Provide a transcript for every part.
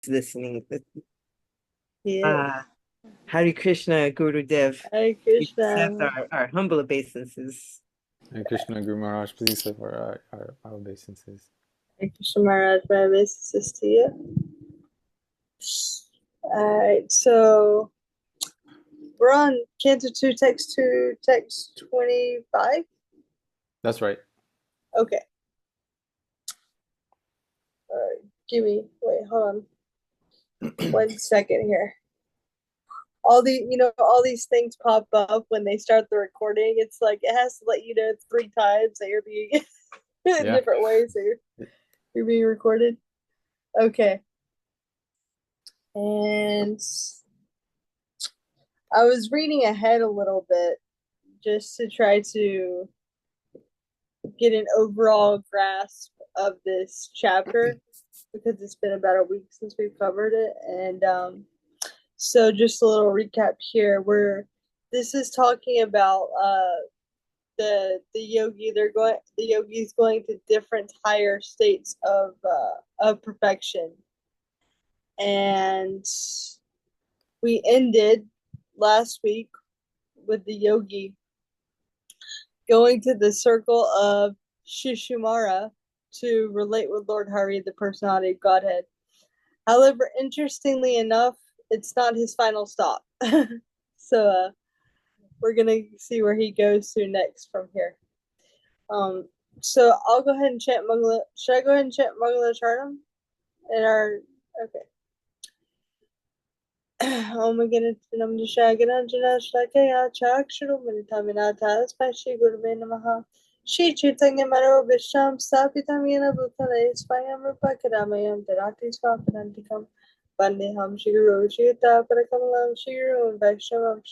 listening. Yes. Uh, Hare Krishna, Guru Dev. Hare We accept Krishna. our humble obeisances. And Krishna Guru Maharaj, please accept our obeisances. Hare Krishna Maharaj, my obeisances to you. Alright, so we're on Canto 2, text 25. That's right. Okay. Alright, wait, hold on 1 second here. All these things pop up when they start the recording. It's like it has to let you know 3 times that you're being in Yeah. different ways that you're being recorded. Okay. And I was reading ahead a little bit just to try to get an overall grasp of this chapter because it's been about a week since we've covered it. And so just a little recap here where this is talking about the yogi's going to different higher states of perfection. And we ended last week with the yogi going to the circle of Shishumara to relate with Lord Hari, the personality of Godhead. However, interestingly enough, it's not his final stop. So we're gonna see where he goes to next from here. So I'll go ahead and chant Mangala. Should I go ahead and chant Mangala Chartam? In our okay. Om Gananam Shagananjana Shakaya Chakshuru Manitaminata Spashi Gurve Namaha Shri Chaitanya Maro Visham Sapitam Yena Bhutale Swayam Rupa Kadamayam Darati Swapanantikam Vandeham Shri Guru Shita Parakamalam Shri Guru Vaishnavam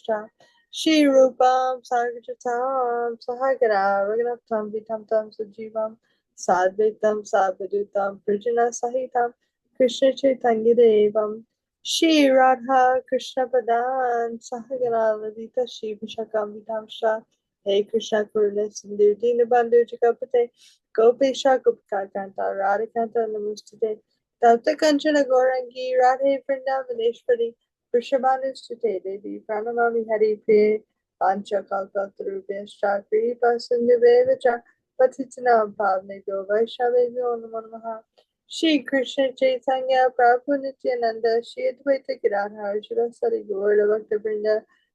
Shri Rupam Sagajatam Sahagara Raganaptam Vitam Tam Sujivam Sadvitam Sadvadutam Prijana Sahitam Krishna Chaitanya Devam Shri Radha Krishna Padan Sahagana Lalita Shri Vishakam Vidamsha Hey Krishna Kuruna Sindhu Dinabandhu Jakapate Gopesha Gupka Kanta Radhikanta Namustate Tapta Kanchana Gorangi Radhe Vrindavaneshwari Vrishabhanu Sute Devi Pranamami Hari Priye Pancha Kalpa Tarubhyascha Kripa Sindhu Vevacha Patitanam Bhavne Vaishnaveyo Namo Namaha Shri Krishna Chaitanya Prabhu Nityananda Shri Advaita Gadadhar Shivasari Gaur Bhakta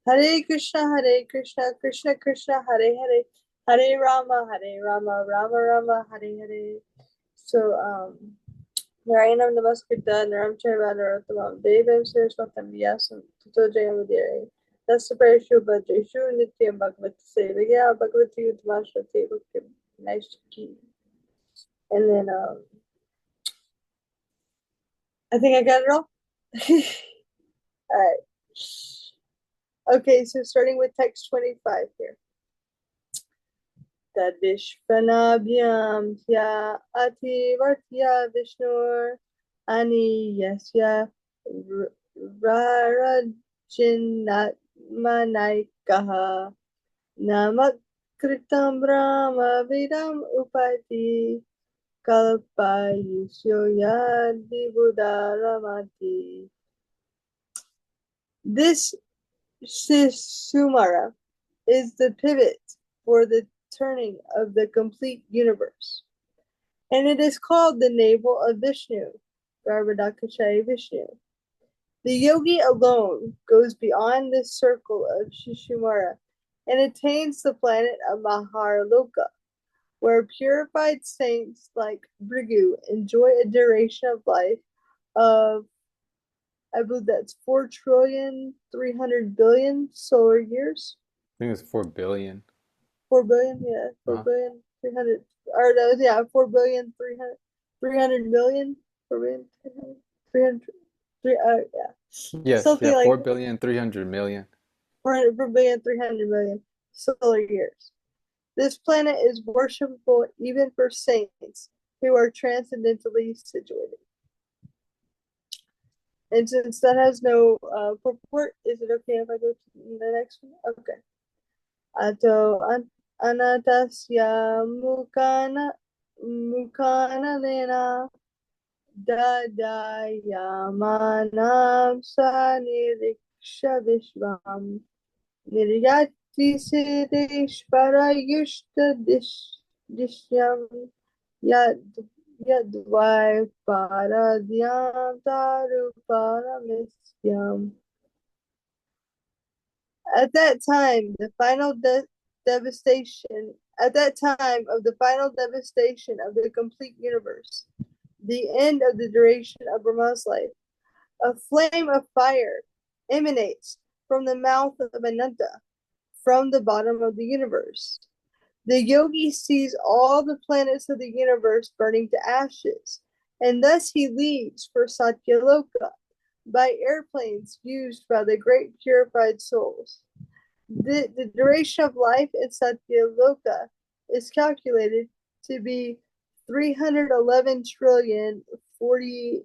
Hare Krishna Krishna Krishna Hare Hare Hare Rama Rama Rama Hare Hare. So Narayanam Namaskritta Naramcharva Narottamam Devam Saraswatam Vyasam Tato Jayamudiraya Dasapara Shubha Jeshu Nityam Bhagavata Sevagya Bhagavati Uttamashvati Bhakti Nice key. And then I think I got it all. All right. Okay, so starting with text 25 here. Tadvishvanabhyam hya ativartya Vishnur ani yasya rarajinatmanaikaha namakritam brahma vidam upati kalpayusyo yadibudaramati. This Sumara is the pivot for the turning of the complete universe, and it is called the navel of Vishnu, Garbhodakashayi Vishnu. The yogi alone goes beyond this circle of Shishumara and attains the planet of Maharloka, where purified saints like Brigu enjoy a duration of life of, I believe that's 4,300,000,000,000 solar years. I think it's 4 billion. 4 billion, yeah, 4 billion 300, or no, yeah, 4,300,000,000, 4 billion 300, yeah, Yes, something yeah, like 4,300,000,000. 4 billion 300,000,000 solar years. This planet is worshipable even for saints who are transcendentally situated. And since that has no purport, is it okay if I go to the next one? Okay. Ato anatasya mukana lena Dadayamanam sa niriksha vishvam niryati siddhishvara yushta dishyam yad yadvai paradyam taruparamisyam. At that time, the final devastation, at that time of the final devastation of the complete universe, the end of the duration of Brahma's life, a flame of fire emanates from the mouth of Ananta, from the bottom of the universe. The yogi sees all the planets of the universe burning to ashes, and thus he leaves for Satyaloka by airplanes used by the great purified souls. The duration of life in Satyaloka is calculated to be 311 trillion 40.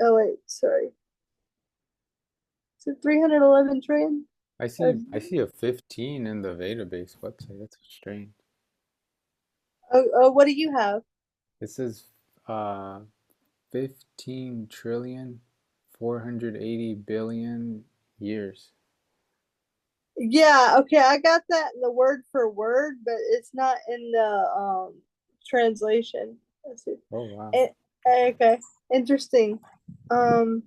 Oh, wait, sorry. Is it 311 trillion? I see a 15 in the database website. That's strange. What do you have? It says 15 trillion 480 billion years. Yeah, okay, I got that in the word for word, but it's not in the translation. Let's see. Oh wow. Okay, interesting. A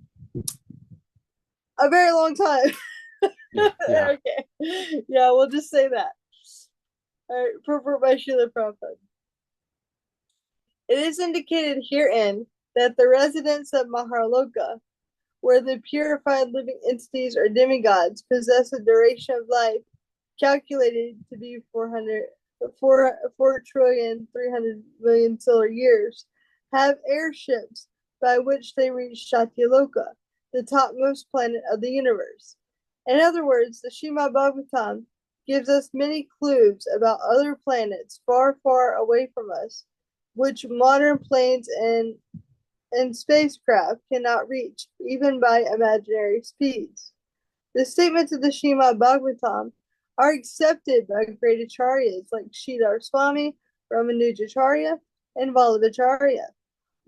very long time. Yeah. Okay. Yeah, we'll just say that. All right, purport by Srila Prabhupada. It is indicated herein that the residents of Maharloka, where the purified living entities or demigods possess a duration of life calculated to be 4,300,000,000 solar years, have airships by which they reach Satyaloka, the topmost planet of the universe. In other words, the Srimad Bhagavatam gives us many clues about other planets far, far away from us, which modern planes and spacecraft cannot reach, even by imaginary speeds. The statements of the Srimad Bhagavatam are accepted by great acharyas like Sridhar Swami, Ramanujacharya, and Vallabhacharya.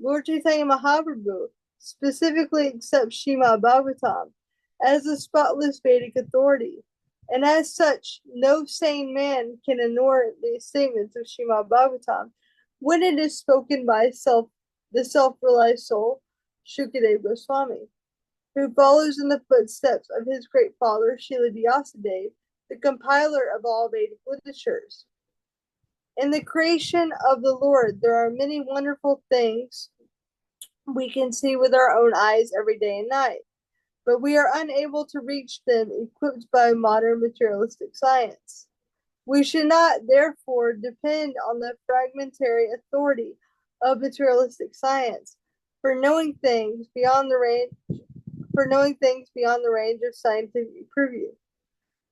Lord Chaitanya Mahaprabhu specifically accepts Srimad Bhagavatam as a spotless Vedic authority, and as such, no sane man can ignore the statements of Srimad Bhagavatam when it is spoken by the self-realized soul, Shukadeva Goswami, who follows in the footsteps of his great father, Srila Vyasadeva, the compiler of all Vedic literatures. In the creation of the Lord, there are many wonderful things we can see with our own eyes every day and night, but we are unable to reach them equipped by modern materialistic science. We should not, therefore, depend on the fragmentary authority of materialistic science for knowing things beyond the range of scientific preview.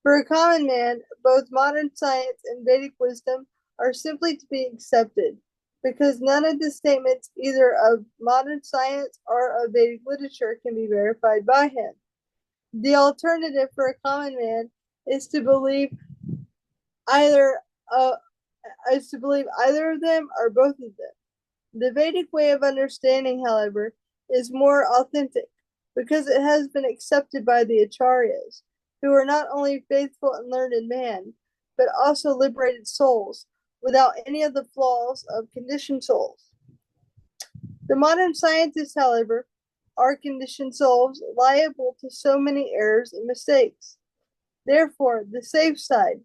For a common man, both modern science and Vedic wisdom are simply to be accepted, because none of the statements either of modern science or of Vedic literature can be verified by him. The alternative for a common man is to believe either of them or both of them. The Vedic way of understanding, however, is more authentic because it has been accepted by the acharyas, who are not only faithful and learned men, but also liberated souls without any of the flaws of conditioned souls. The modern scientists, however, are conditioned souls liable to so many errors and mistakes. Therefore, the safe side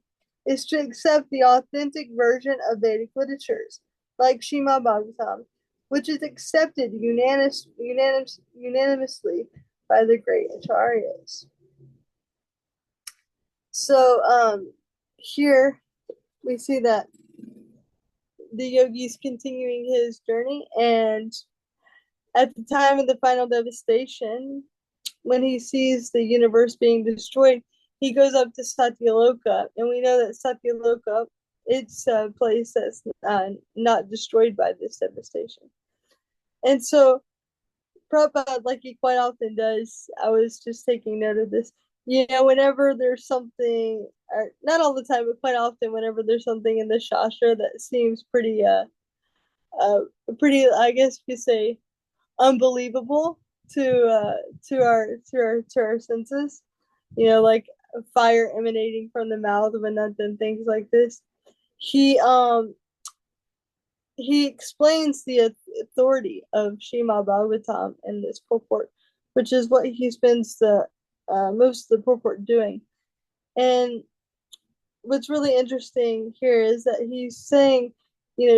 is to accept the authentic version of Vedic literatures, like Srimad Bhagavatam, which is accepted unanimously by the great acharyas. So here we see that the yogi is continuing his journey, and at the time of the final devastation, when he sees the universe being destroyed, he goes up to Satyaloka, and we know that Satyaloka, it's a place that's not destroyed by this devastation. And so Prabhupada, like he quite often does, I was just taking note of this, whenever there's something, or not all the time, but quite often, whenever there's something in the Shastra that seems pretty pretty, I guess you could say, unbelievable to our senses. Like fire emanating from the mouth of a nut and things like this. He um he explains the authority of Shima Bhagavatam in this purport, which is what he spends the most of the purport doing. And what's really interesting here is that he's saying,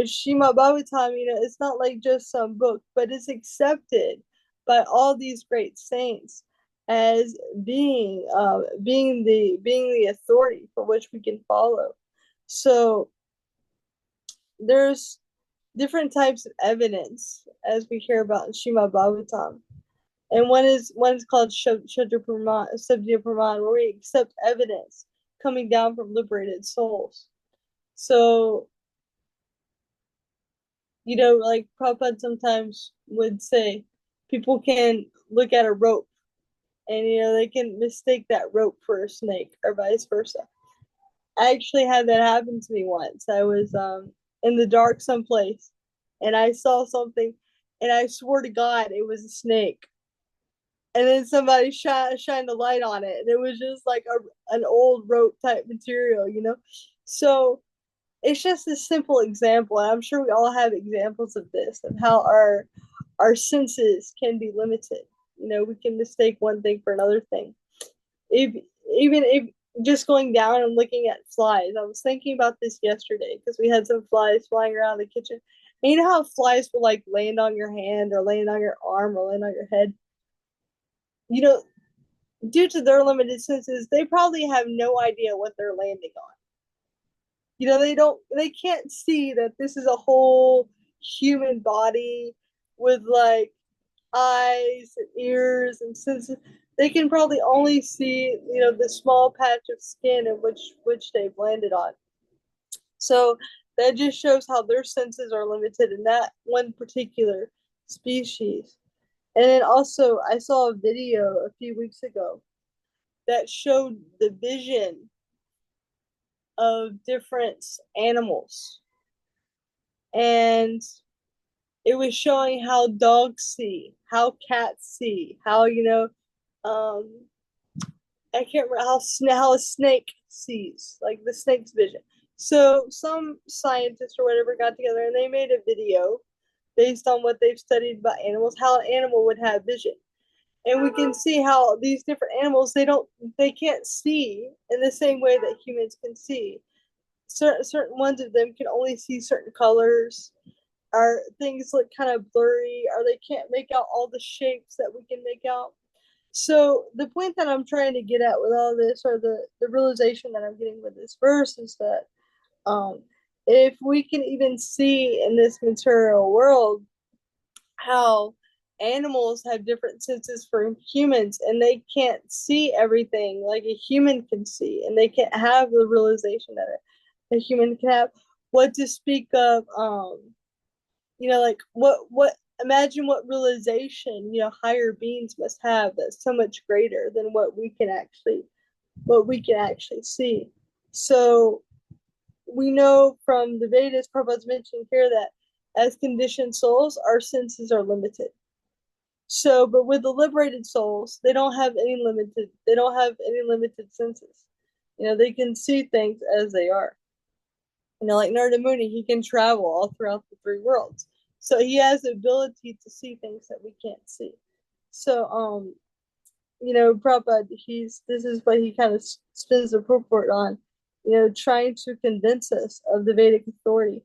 Shima Bhagavatam, it's not like just some book, but it's accepted by all these great saints as being the authority for which we can follow. So there's different types of evidence as we hear about in Shima Bhagavatam. And one is called Shudra Praman, where we accept evidence coming down from liberated souls. So, like Prabhupada sometimes would say, people can look at a rope and, they can mistake that rope for a snake or vice versa. I actually had that happen to me once. I was in the dark someplace and I saw something and I swore to God it was a snake. And then somebody shined a light on it and it was just like an old rope type material. So it's just a simple example, and I'm sure we all have examples of this, of how our senses can be limited. We can mistake one thing for another thing. If Even if just going down and looking at flies, I was thinking about this yesterday because we had some flies flying around the kitchen. And you know how flies will like land on your hand or land on your arm or land on your head? Due to their limited senses, they probably have no idea what they're landing on. They can't see that this is a whole human body with like eyes and ears and senses. They can probably only see, the small patch of skin in which they've landed on. So that just shows how their senses are limited in that one particular species. And then also, I saw a video a few weeks ago that showed the vision of different animals. And it was showing how dogs see, how cats see, how, I can't remember how a snake sees, like the snake's vision. So some scientists or whatever got together and they made a video based on what they've studied about animals, how an animal would have vision. And we can see how these different animals, they can't see in the same way that humans can see. Certain ones of them can only see certain colors, or things look kind of blurry, or they can't make out all the shapes that we can make out. So the point that I'm trying to get at with all this, or the realization that I'm getting with this verse, is that if we can even see in this material world how animals have different senses from humans and they can't see everything like a human can see, and they can't have the realization that a human can have, what to speak of like what imagine what realization higher beings must have that's so much greater than what we can actually see. So we know from the Vedas, Prabhupada's mentioned here, that as conditioned souls, our senses are limited. So, but with the liberated souls, they don't have any limited senses. They can see things as they are. Like Narada Muni, he can travel all throughout the three worlds. So he has the ability to see things that we can't see. So, Prabhupada, this is what he kind of spins the purport on, trying to convince us of the Vedic authority.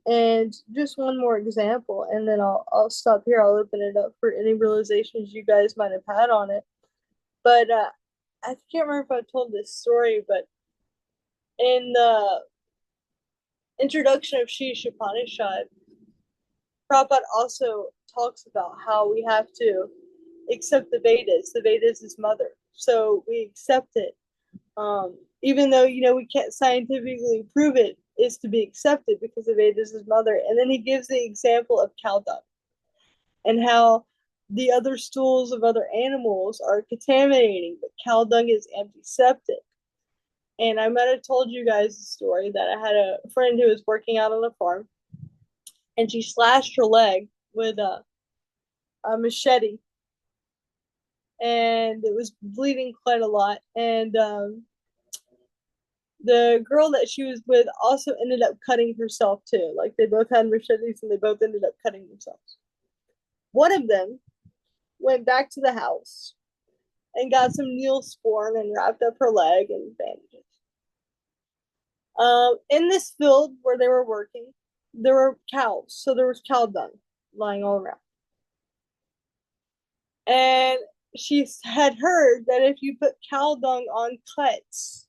And just one more example, and then I'll stop here. I'll open it up for any realizations you guys might have had on it. But I can't remember if I told this story, but in the introduction of Sri Upanishad, Prabhupada also talks about how we have to accept the Vedas. The Vedas is mother, so we accept it. Even though we can't scientifically prove it is to be accepted, because the Vedas is mother. And then he gives the example of cow dung and how the other stools of other animals are contaminating, but cow dung is antiseptic. And I might have told you guys the story that I had a friend who was working out on a farm, and she slashed her leg with a machete, and it was bleeding quite a lot. And the girl that she was with also ended up cutting herself too. Like they both had machetes and they both ended up cutting themselves. One of them went back to the house and got some Neosporin and wrapped up her leg and bandages. In this field where they were working, there were cows, so there was cow dung lying all around. And she had heard that if you put cow dung on cuts,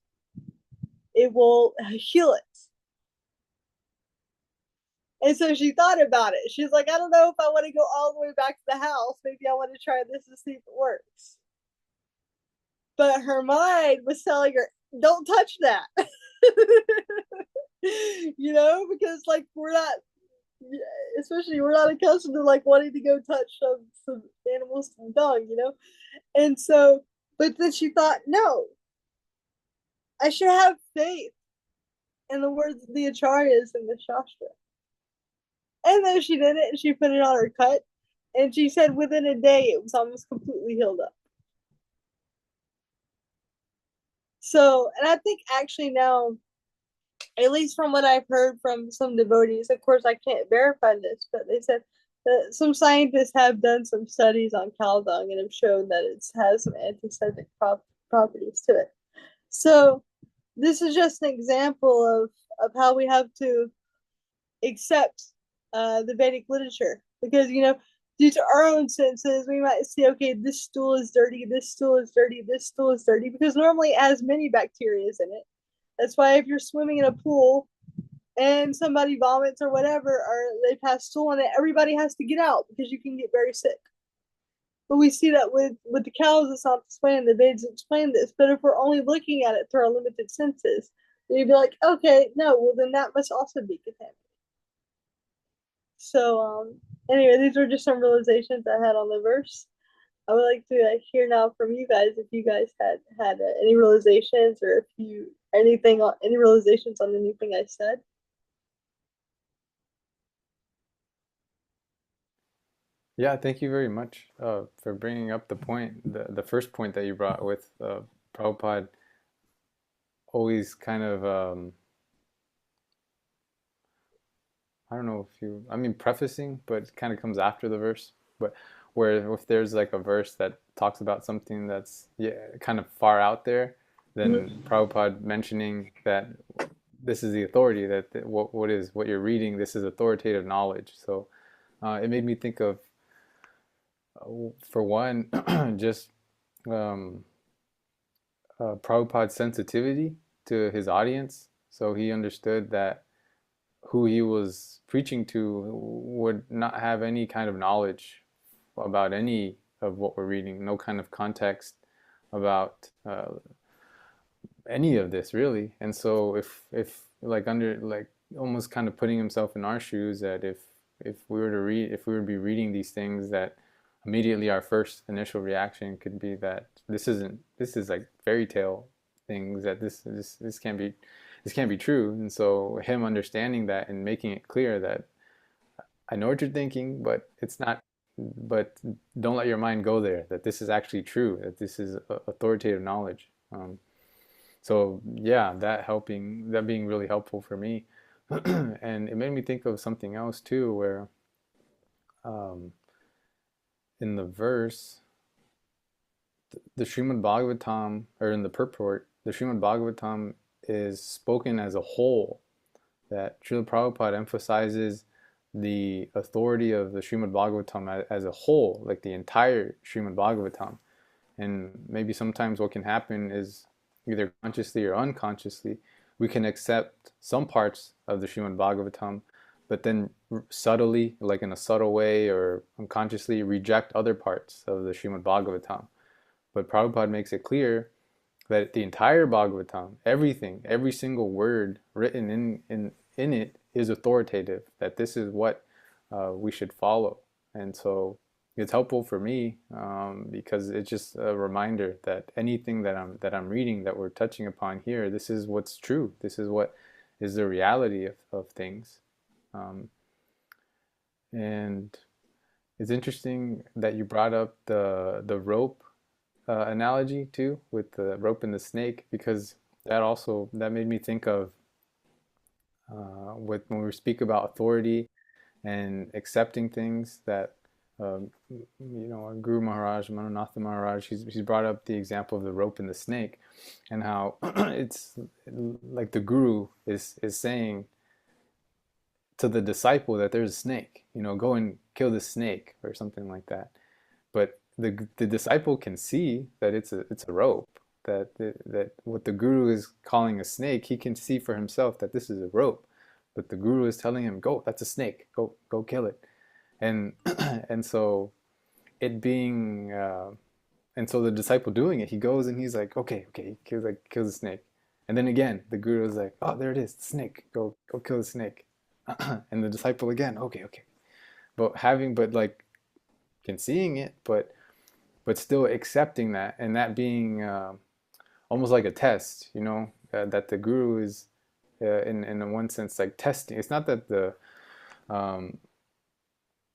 it will heal it. And so she thought about it. She's like, I don't know if I want to go all the way back to the house. Maybe I want to try this and see if it works. But her mind was telling her, don't touch that. You know, because like we're not, especially we're not accustomed to like wanting to go touch some animals dung, you know. And so, but then she thought, no, I should have faith in the words of the acharyas in the shastra. And then she did it and she put it on her cut, and she said within a day it was almost completely healed up. So, and I think actually now, at least from what I've heard from some devotees, of course I can't verify this, but they said that some scientists have done some studies on cow dung and have shown that it has some antiseptic properties to it. So this is just an example of how we have to accept the Vedic literature, because you know, due to our own senses, we might see, okay, this stool is dirty, this stool is dirty, this stool is dirty, because normally it has many bacteria in it. That's why if you're swimming in a pool and somebody vomits or whatever, or they pass stool on it, everybody has to get out because you can get very sick. But we see that with the cows, it's not explained. The Vedas explain this. But if we're only looking at it through our limited senses, you'd be like, okay, no, well then that must also be contaminated. So anyway, these were just some realizations I had on the verse. I would like to hear now from you guys if you guys had any realizations, or if you any realizations on anything I said. Yeah, thank you very much for bringing up the point, the first point that you brought with Prabhupada always kind of, I don't know if you, I mean, prefacing, but it kind of comes after the verse. But where if there's like a verse that talks about something that's, yeah, kind of far out there, then Prabhupada mentioning that this is the authority, that what you're reading, this is authoritative knowledge. So it made me think of, for one, just um, Prabhupada's sensitivity to his audience. So he understood that who he was preaching to would not have any kind of knowledge about any of what we're reading, no kind of context about any of this really. And so if like under like almost kind of putting himself in our shoes, that if we were to read, if we were to be reading these things, that immediately our first initial reaction could be that this is like fairy tale things, that this can't be true. And so him understanding that and making it clear that I know what you're thinking, but it's not, but don't let your mind go there, that this is actually true, that this is authoritative knowledge. So yeah, that being really helpful for me. And it made me think of something else too, where um, in the verse, the Srimad Bhagavatam, or in the purport, the Srimad Bhagavatam is spoken as a whole, that Srila Prabhupada emphasizes the authority of the Srimad Bhagavatam as a whole, like the entire Srimad Bhagavatam. And maybe sometimes what can happen is, either consciously or unconsciously, we can accept some parts of the Srimad Bhagavatam, but then subtly, like in a subtle way or unconsciously, reject other parts of the Srimad Bhagavatam. But Prabhupada makes it clear that the entire Bhagavatam, everything, every single word written in it is authoritative, that this is what we should follow. And so it's helpful for me, because it's just a reminder that anything that I'm reading, that we're touching upon here, this is what's true. This is what is the reality of things. Um, And it's interesting that you brought up the rope analogy too, with the rope and the snake, because that made me think of with when we speak about authority and accepting things that Guru Maharaj, Manunatha Maharaj, he's brought up the example of the rope and the snake, and how it's like the guru is saying to the disciple that there's a snake, go and kill the snake or something like that. But the disciple can see that it's a rope, that what the guru is calling a snake, he can see for himself that this is a rope, but the guru is telling him, go, that's a snake, go kill it. And and so it being and so the disciple doing it, he goes and he's like, okay, he kills the snake. And then again the guru is like, oh, there it is, the snake, go kill the snake. And the disciple again, okay, but like can seeing it, but still accepting that, and that being almost like a test, that the guru is in one sense like testing. It's not that um,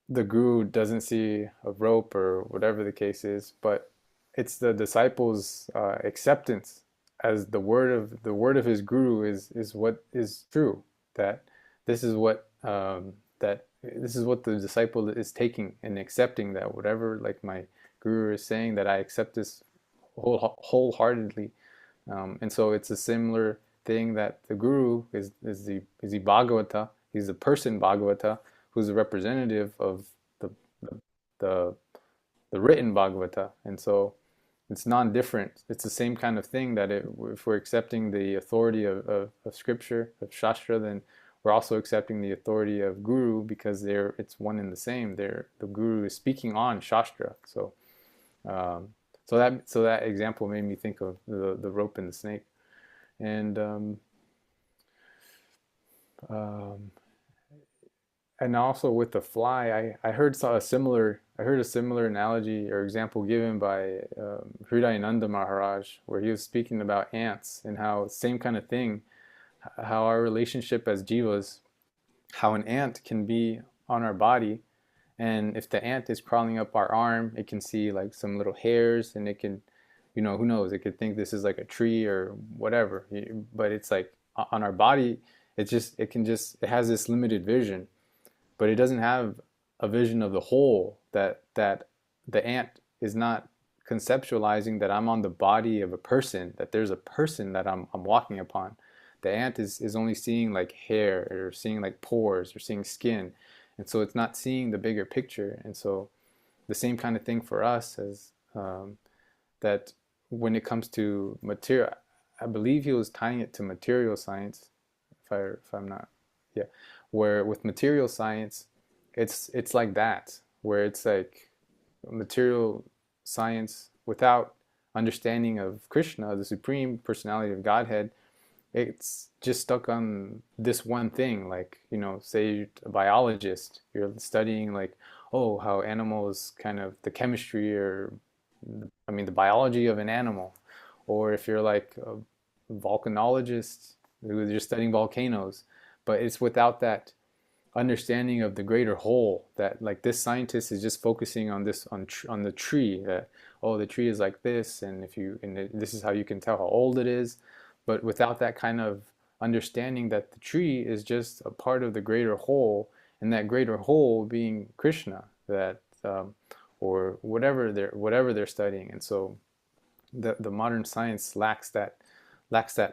the guru doesn't see a rope or whatever the case is, but it's the disciples' acceptance as the word of his guru is what is true. That this is what this is what the disciple is taking and accepting, that whatever like my guru is saying, that I accept this wholeheartedly. And so it's a similar thing, that the guru is the Bhagavata. He's the person Bhagavata, who's a representative of the the the written Bhagavata. And so it's non-different. It's the same kind of thing, that if we're accepting the authority of scripture, of Shastra, then we're also accepting the authority of Guru, because it's one and the same. The Guru is speaking on Shastra. So so that example made me think of the rope and the snake. And um, and also with the fly, I heard a similar analogy or example given by Hridayananda Maharaj, where he was speaking about ants, and how same kind of thing, how our relationship as jivas, how an ant can be on our body, and if the ant is crawling up our arm, it can see like some little hairs, and it can, who knows, it could think this is like a tree or whatever. But it's like on our body, it has this limited vision, but it doesn't have a vision of the whole, that the ant is not conceptualizing that I'm on the body of a person, that there's a person that I'm walking upon. The ant is only seeing like hair, or seeing like pores, or seeing skin, and so it's not seeing the bigger picture. And so the same kind of thing for us, as that when it comes to material, I believe he was tying it to material science, if I'm not, yeah, where with material science, it's like that, where it's like material science without understanding of Krishna, the Supreme Personality of Godhead. It's just stuck on this one thing. Like, say you're a biologist, you're studying like, oh, how animals, kind of the chemistry, or the biology of an animal. Or if you're like a volcanologist, you're studying volcanoes, but it's without that understanding of the greater whole, that like this scientist is just focusing on this, on the tree, that, oh, the tree is like this, and this is how you can tell how old it is. But without that kind of understanding that the tree is just a part of the greater whole, and that greater whole being Krishna, that or whatever they're studying. And so the modern science lacks that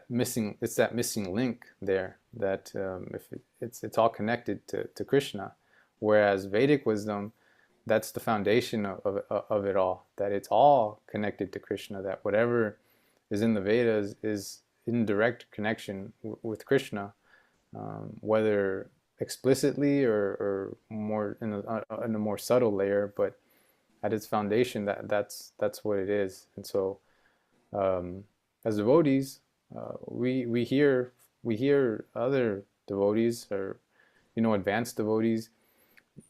missing, it's that missing link there, that if it's all connected to Krishna, whereas Vedic wisdom, that's the foundation of it all, that it's all connected to Krishna, that whatever is in the Vedas is in direct connection with Krishna, whether explicitly or more in a more subtle layer, but at its foundation, that's what it is. And so as devotees, we hear other devotees, or advanced devotees,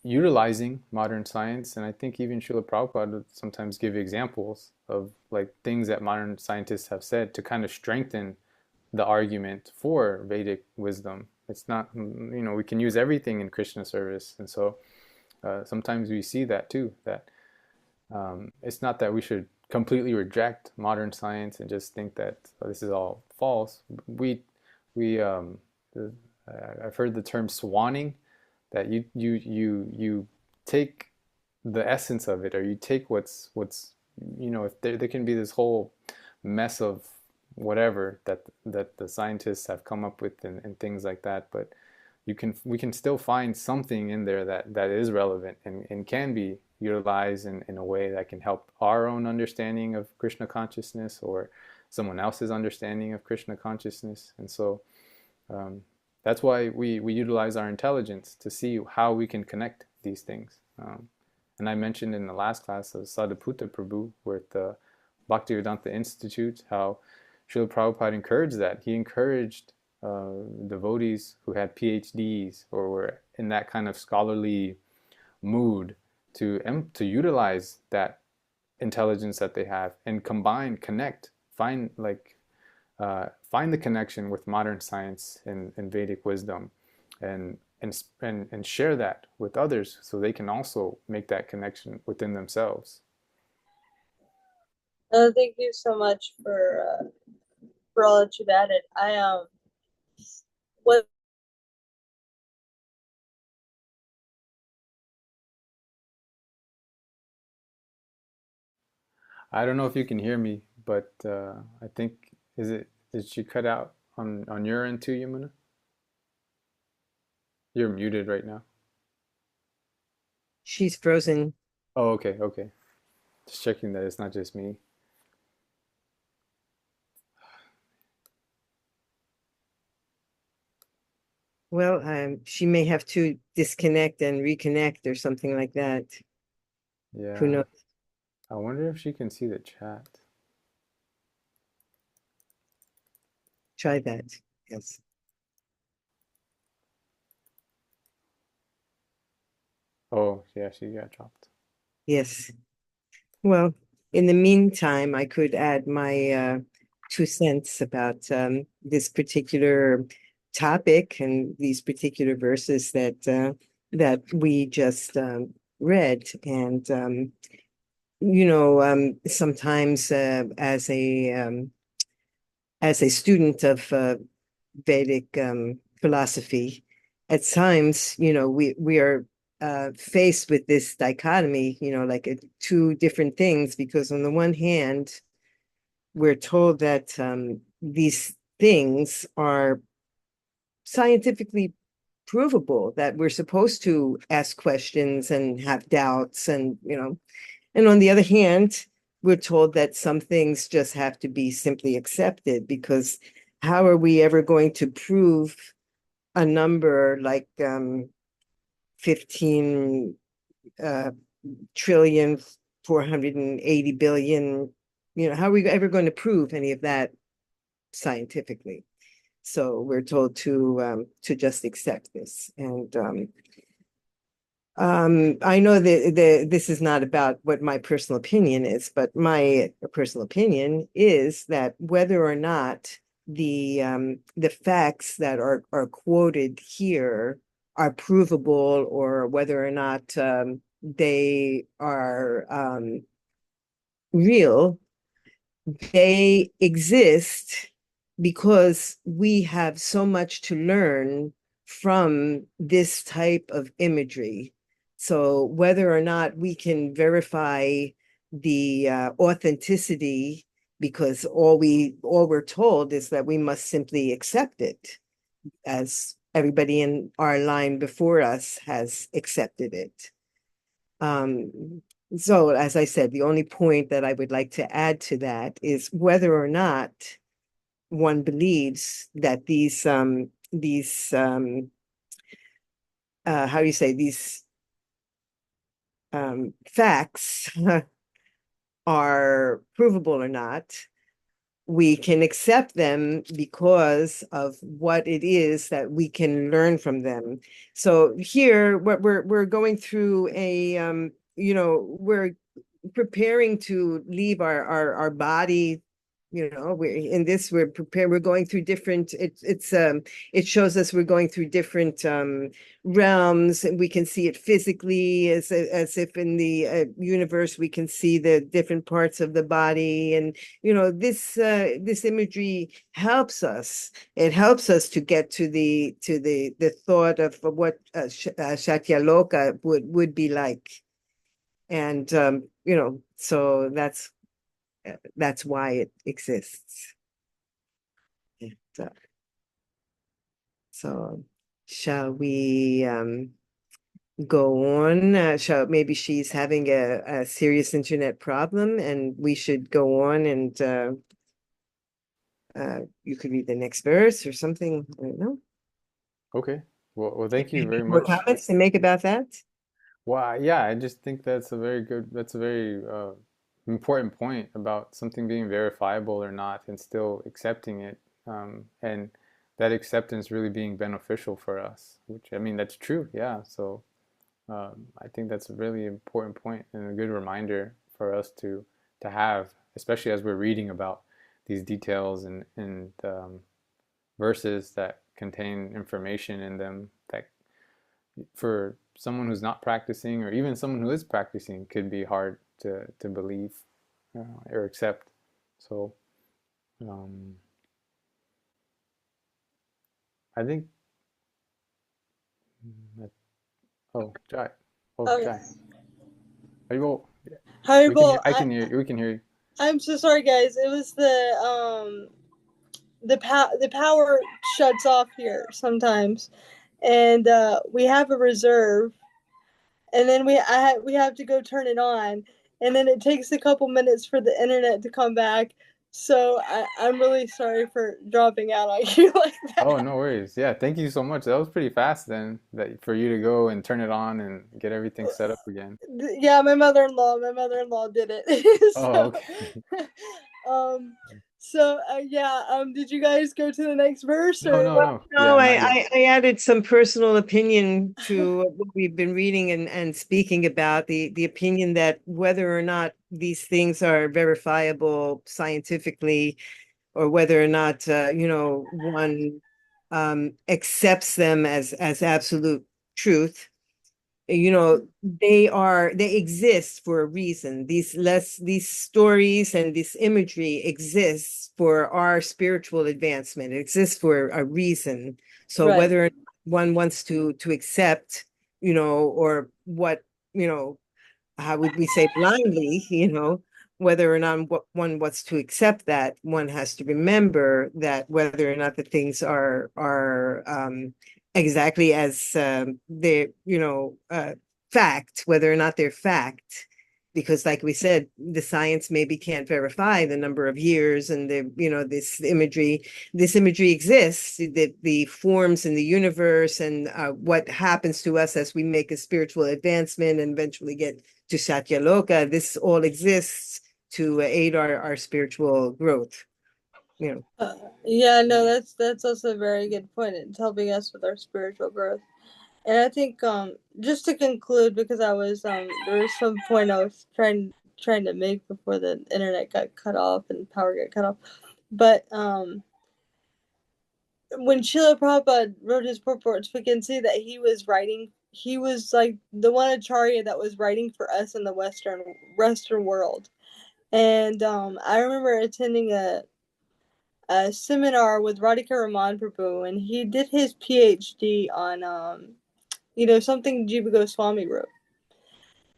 utilizing modern science, and I think even Srila Prabhupada would sometimes give examples of like things that modern scientists have said to kind of strengthen the argument for Vedic wisdom. It's not, we can use everything in Krishna service. And so sometimes we see that too, that it's not that we should completely reject modern science and just think that this is all false. We I've heard the term swanning, that you take the essence of it, or you take what's if there can be this whole mess of whatever that the scientists have come up with, and things like that, but we can still find something in there that is relevant, and can be utilized in a way that can help our own understanding of Krishna consciousness, or someone else's understanding of Krishna consciousness. And so that's why we utilize our intelligence to see how we can connect these things. And I mentioned in the last class of Sadhuputta Prabhu, with the Bhaktivedanta Institute, how Srila Prabhupada encouraged that. He encouraged devotees who had PhDs or were in that kind of scholarly mood to utilize that intelligence that they have, and connect, find the connection with modern science and Vedic wisdom, and share that with others, so they can also make that connection within themselves. Thank you so much for all that you've added. What I don't know if you can hear me, but I think, did she cut out on your end too, Yamuna? You're muted right now. She's frozen. Oh, okay, okay. Just checking that it's not just me. Well, she may have to disconnect and reconnect or something like that. Who Yeah. knows? I wonder if she can see the chat. Try that. Yes. Oh, yeah, she got dropped. Yes. Well, in the meantime, I could add my 2 cents about this particular topic and these particular verses that we just read. And sometimes as a student of Vedic philosophy, at times, we are faced with this dichotomy, like two different things, because on the one hand, we're told that these things are scientifically provable, that we're supposed to ask questions and have doubts, and on the other hand, we're told that some things just have to be simply accepted, because how are we ever going to prove a number like 15 trillion 480 billion? How are we ever going to prove any of that scientifically? So we're told to just accept this. And I know that this is not about what my personal opinion is, but my personal opinion is that whether or not the facts that are quoted here are provable, or whether or not they are real, they exist because we have so much to learn from this type of imagery. So whether or not we can verify the authenticity, because all we're told is that we must simply accept it, as everybody in our line before us has accepted it. So as I said, the only point that I would like to add to that is whether or not one believes that these how do you say, these facts are provable or not. We can accept them because of what it is that we can learn from them. So here, what we're going through we're preparing to leave our body we're in this, we're prepared, we're going through different, it shows us we're going through different realms, and we can see it physically as if in the universe we can see the different parts of the body. And this imagery helps us. It helps us to get to the thought of what Satyaloka would be like. And so that's why it exists. And, so shall we go on? Maybe she's having a serious internet problem, and we should go on, and you could read the next verse or something. I don't know. Okay. Well, thank you very More much. comments to make about that? Well, yeah, I just think that's a very important point about something being verifiable or not, and still accepting it, and that acceptance really being beneficial for us, which I mean, that's true, yeah. So I think that's a really important point and a good reminder for us to have, especially as we're reading about these details and verses that contain information in them that for someone who's not practicing or even someone who is practicing could be hard to believe or accept. So um, I think that, oh Jai, oh Okay. Jai, are you all, Hi, we can well, I can hear you. We can hear you. I'm so sorry, guys. It was the power shuts off here sometimes, and we have a reserve, and then we have to go turn it on, and then it takes a couple minutes for the internet to come back. So I'm really sorry for dropping out on you like that. Oh, no worries. Yeah, thank you so much. That was pretty fast then, that for you to go and turn it on and get everything set up again. Yeah, my mother-in-law did it. Oh, okay. Um, yeah. Did you guys go to the next verse No, or? no, no. No, Yeah, not yet. I added some personal opinion to what we've been reading and speaking about, the opinion that whether or not these things are verifiable scientifically, or whether or not one accepts them as absolute truth. They exist for a reason. These stories and this imagery exists for our spiritual advancement. It exists for a reason. So Right. whether one wants to accept, or what, how would we say, blindly, whether or not one wants to accept that, one has to remember that whether or not the things are exactly as they're, fact, whether or not they're fact. Because like we said, the science maybe can't verify the number of years, and this imagery exists, the forms in the universe, and what happens to us as we make a spiritual advancement and eventually get to Satyaloka. This all exists to aid our spiritual growth. Yeah, no, that's also a very good point. It's helping us with our spiritual growth. And I think just to conclude, because I was there was some point I was trying to make before the internet got cut off and power got cut off. But when Srila Prabhupada wrote his purports, we can see that he was like the one Acharya that was writing for us in the Western world. And I remember attending a seminar with Radhika Raman Prabhu, and he did his PhD on something Jiva Goswami wrote.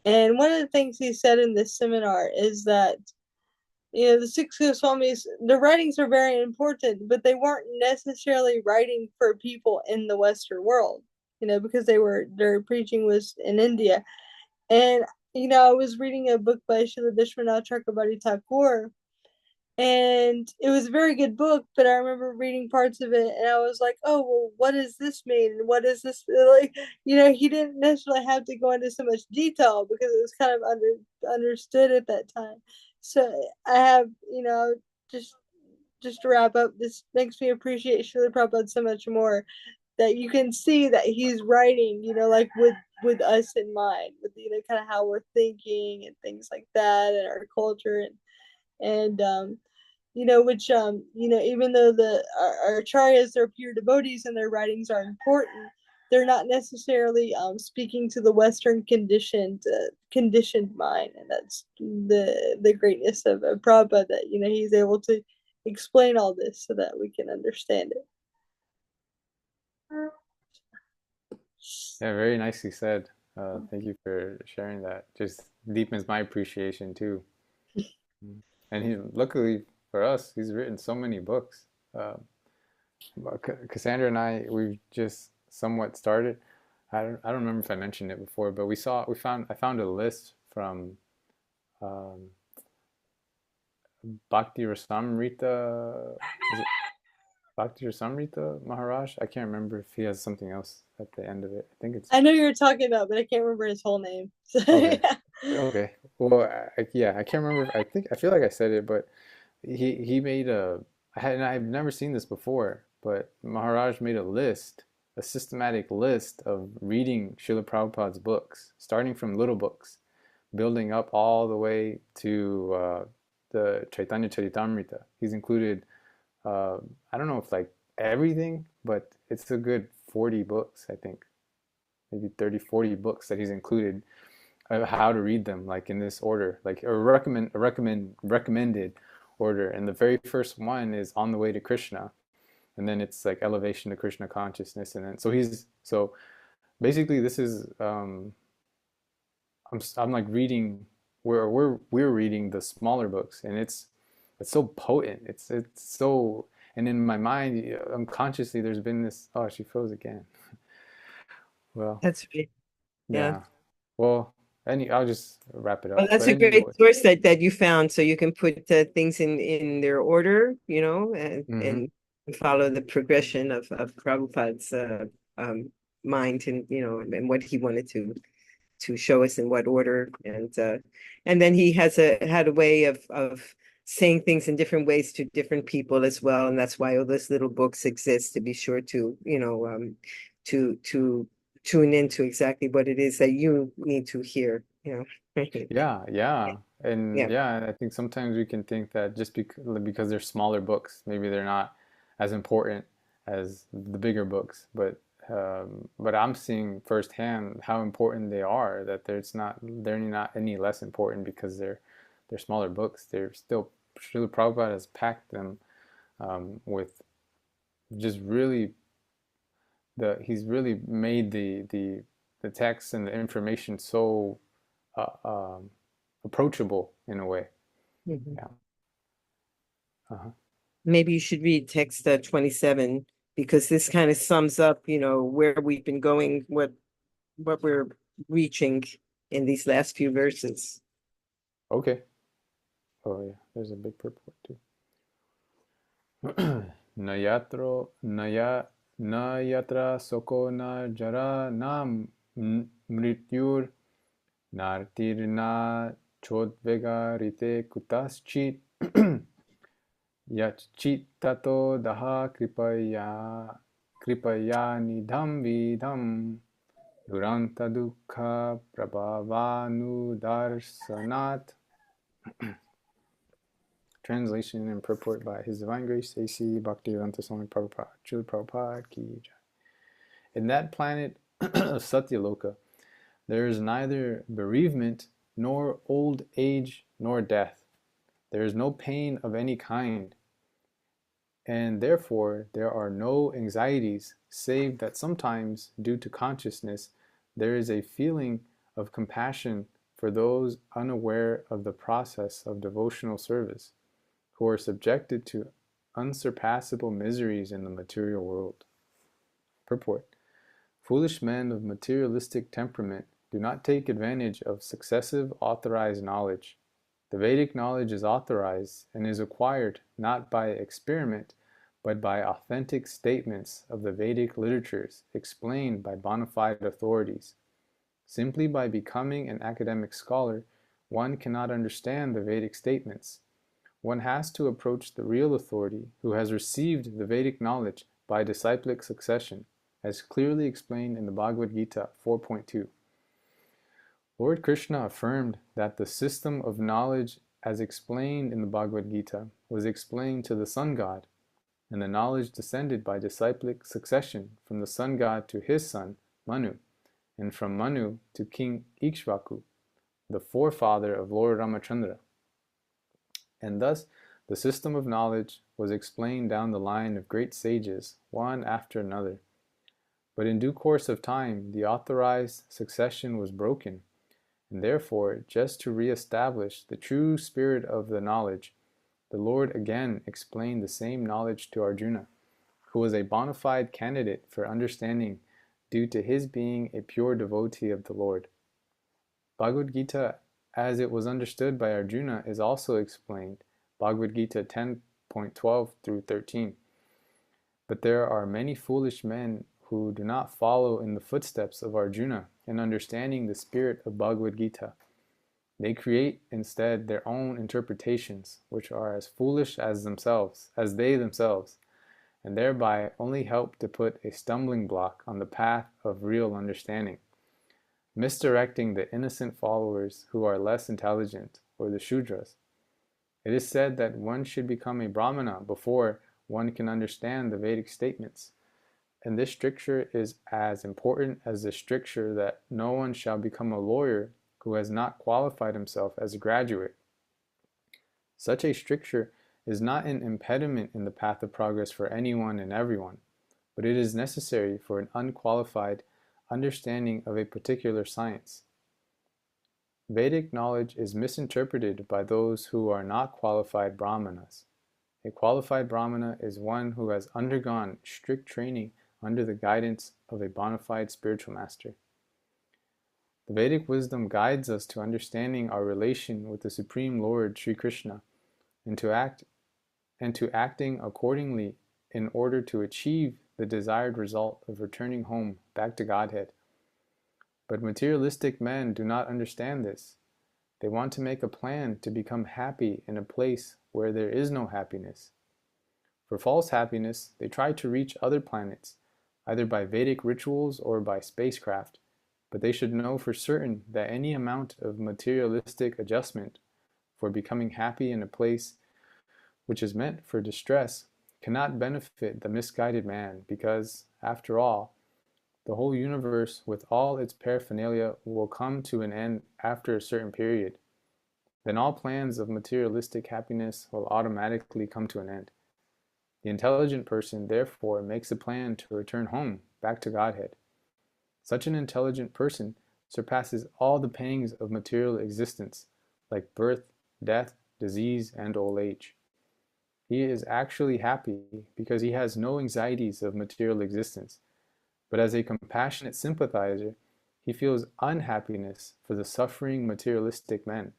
And one of the things he said in this seminar is that the six Goswamis, their writings are very important, but they weren't necessarily writing for people in the Western world, because their preaching was in India. And I was reading a book by Srila Vishwanath Chakrabarti Thakur, and it was a very good book, but I remember reading parts of it and I was like, oh, well, what does this mean, and what is this like? He didn't necessarily have to go into so much detail because it was kind of understood at that time. So I have, just just to wrap up, this makes me appreciate Srila Prabhupada so much more, that you can see that he's writing, like with us in mind, with kind of how we're thinking and things like that, and our culture, and which even though our acharyas are pure devotees and their writings are important, they're not necessarily speaking to the Western conditioned mind, and that's the greatness of Prabhupada, that he's able to explain all this so that we can understand it. Yeah, very nicely said. Thank you for sharing that. Just deepens my appreciation too. Mm. And he, luckily for us, he's written so many books. Uh, Cassandra and I, we've just somewhat started. I don't remember if I mentioned it before, but I found a list from um, Bhakti Rasamrita. Is it Bhakti Rasamrita Maharaj? I can't remember if he has something else at the end of it. I think it's I know you're talking about, but I can't remember his whole name. So, okay. yeah. Okay. Well, yeah, I can't remember. I feel like I said it, but he made and I've never seen this before, but Maharaj made a list, a systematic list of reading Srila Prabhupada's books, starting from little books, building up all the way to the Chaitanya Charitamrita. He's included, uh, I don't know if like everything, but it's a good 40 books, I think, maybe 30, 40 books that he's included how to read them, like in this order, like recommended order. And the very first one is On the Way to Krishna, and then it's like Elevation to Krishna Consciousness, and then so basically this is I'm like reading we're reading the smaller books, and it's so potent. It's so, and in my mind unconsciously there's been this. Oh, she froze again. Well, That's right. Yeah. yeah. Well, I'll just wrap it Well, up. that's But a great anyway, source that you found, so you can put things in their order, hmm and follow the progression of Prabhupada's um, mind, and what he wanted to show us in what order, and then he had a way of saying things in different ways to different people as well, and that's why all those little books exist, to be sure to to tune into exactly what it is that you need to hear. yeah, yeah. And Yeah. yeah, I think sometimes we can think that just because they're smaller books, maybe they're not as important as the bigger books. But I'm seeing firsthand how important they are. That they're not any less important because they're smaller books. They're still Srila Prabhupada has packed them with just really he's really made the text and the information so uh, um, approachable in a way. Mhm. Yeah. Uh-huh. Maybe you should read text 27, because this kind of sums up, where we've been going, what we're reaching in these last few verses. Okay. Oh yeah, there's a big purport too. Nayatro naya nayatra soko na jara na mrityur nartirna chodvega rite kutaschit yachit tato daha kripaya nidham vidham duranta dukkha prabhavanudarsanat. Translation and purport by His Divine Grace A.C. Bhaktivedanta Swami Prabhupada, Srila Prabhupada Ki Jai. In that planet of Satyaloka, there is neither bereavement, nor old age, nor death. There is no pain of any kind, and therefore there are no anxieties, save that sometimes, due to consciousness, there is a feeling of compassion for those unaware of the process of devotional service, who are subjected to unsurpassable miseries in the material world. Purport: foolish men of materialistic temperament do not take advantage of successive authorized knowledge. The Vedic knowledge is authorized and is acquired not by experiment, but by authentic statements of the Vedic literatures explained by bona fide authorities. Simply by becoming an academic scholar, one cannot understand the Vedic statements. One has to approach the real authority who has received the Vedic knowledge by disciplic succession, as clearly explained in the Bhagavad Gita 4.2. Lord Krishna affirmed that the system of knowledge as explained in the Bhagavad Gita, was explained to the sun god, and the knowledge descended by disciplic succession from the sun god to his son, Manu, and from Manu to King Ikshvaku, the forefather of Lord Ramachandra. And thus the system of knowledge was explained down the line of great sages, one after another. But in due course of time, the authorized succession was broken, and therefore, just to re-establish the true spirit of the knowledge, the Lord again explained the same knowledge to Arjuna, who was a bona fide candidate for understanding due to his being a pure devotee of the Lord. Bhagavad Gita, as it was understood by Arjuna, is also explained, Bhagavad Gita 10.12 through 13. But there are many foolish men who do not follow in the footsteps of Arjuna in understanding the spirit of Bhagavad Gita. They create instead their own interpretations, which are as foolish as they themselves, and thereby only help to put a stumbling block on the path of real understanding, misdirecting the innocent followers who are less intelligent, or the Shudras. It is said that one should become a Brahmana before one can understand the Vedic statements, and this stricture is as important as the stricture that no one shall become a lawyer who has not qualified himself as a graduate. Such a stricture is not an impediment in the path of progress for anyone and everyone, but it is necessary for an unqualified understanding of a particular science. Vedic knowledge is misinterpreted by those who are not qualified Brahmanas. A qualified Brahmana is one who has undergone strict training under the guidance of a bona fide spiritual master. The Vedic wisdom guides us to understanding our relation with the Supreme Lord Sri Krishna and to acting accordingly in order to achieve the desired result of returning home back to Godhead. But materialistic men do not understand this. They want to make a plan to become happy in a place where there is no happiness. For false happiness, they try to reach other planets, either by Vedic rituals or by spacecraft, but they should know for certain that any amount of materialistic adjustment for becoming happy in a place which is meant for distress cannot benefit the misguided man, because, after all, the whole universe with all its paraphernalia will come to an end after a certain period. Then all plans of materialistic happiness will automatically come to an end. The intelligent person, therefore, makes a plan to return home, back to Godhead. Such an intelligent person surpasses all the pangs of material existence, like birth, death, disease, and old age. He is actually happy because he has no anxieties of material existence, but as a compassionate sympathizer, he feels unhappiness for the suffering materialistic men,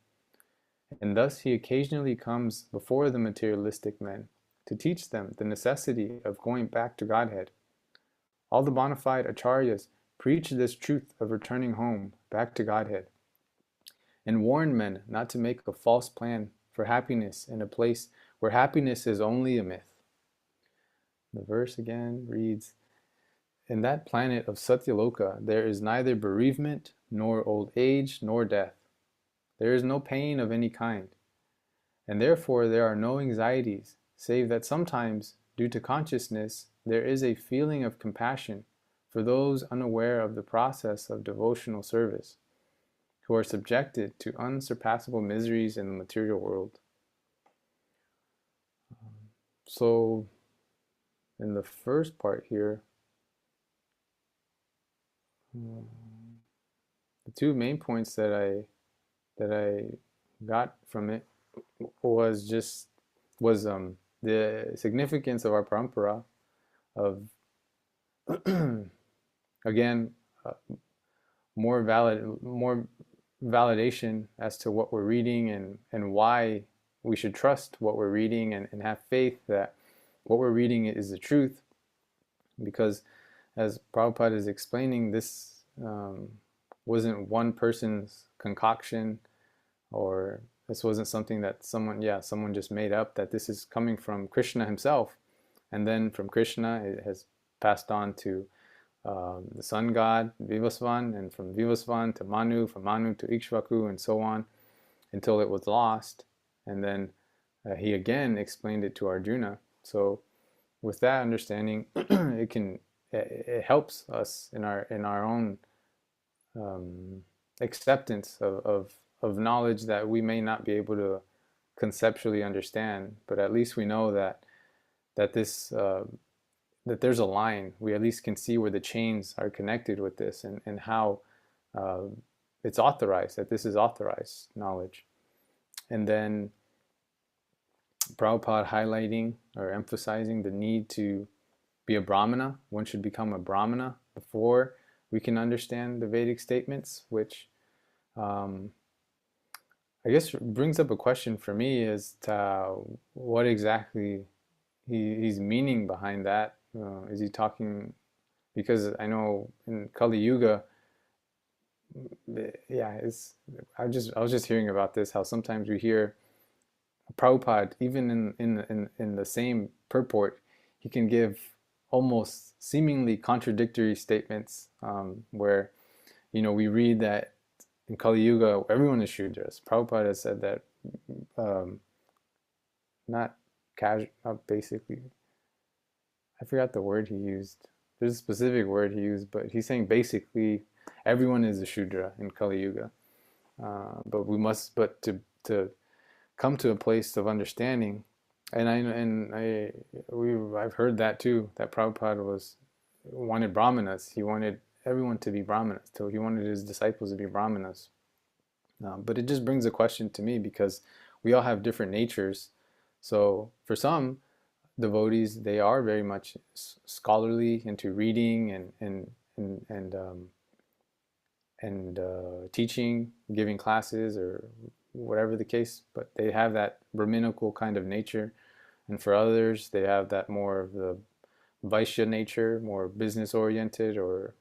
and thus he occasionally comes before the materialistic men to teach them the necessity of going back to Godhead. All the bona fide acharyas preach this truth of returning home, back to Godhead, and warn men not to make a false plan for happiness in a place where happiness is only a myth. The verse again reads, "In that planet of Satyaloka there is neither bereavement, nor old age, nor death. There is no pain of any kind, and therefore there are no anxieties, save that sometimes, due to consciousness, there is a feeling of compassion for those unaware of the process of devotional service, who are subjected to unsurpassable miseries in the material world." So, in the first part here, the two main points that I got from it was the significance of our parampara, of again more validation as to what we're reading, and why we should trust what we're reading, and have faith that what we're reading is the truth, because as Prabhupada is explaining, this wasn't one person's concoction, or this wasn't something that someone just made up, that this is coming from Krishna himself, and then from Krishna it has passed on to the sun god Vivasvan, and from Vivasvan to Manu, from Manu to Ikshvaku, and so on, until it was lost. And then he again explained it to Arjuna. So with that understanding, it helps us in our own um, acceptance of knowledge that we may not be able to conceptually understand, but at least we know that this that there's a line. We at least can see where the chains are connected with this, and how uh, it's authorized, that this is authorized knowledge. And then Prabhupada highlighting or emphasizing the need to be a Brahmana. One should become a Brahmana before we can understand the Vedic statements, which um, I guess brings up a question for me as to what exactly he's meaning behind that. Is he talking, because I know in Kali Yuga, yeah, I was just hearing about this, how sometimes we hear Prabhupada, even in the same purport, he can give almost seemingly contradictory statements, where we read that in Kali Yuga everyone is Shudras. Prabhupada has said that, um, not casual, not basically. I forgot the word he used. There's a specific word he used, but he's saying basically everyone is a Shudra in Kali Yuga. But to come to a place of understanding, and I've heard that too. That Prabhupada wanted Brahmanas. He wanted everyone to be Brahmanas. So he wanted his disciples to be Brahmanas. But it just brings a question to me, because we all have different natures. So for some devotees, they are very much scholarly, into reading and teaching, giving classes, or whatever the case, but they have that Brahminical kind of nature. And for others, they have that more of the Vaishya nature, more business oriented, or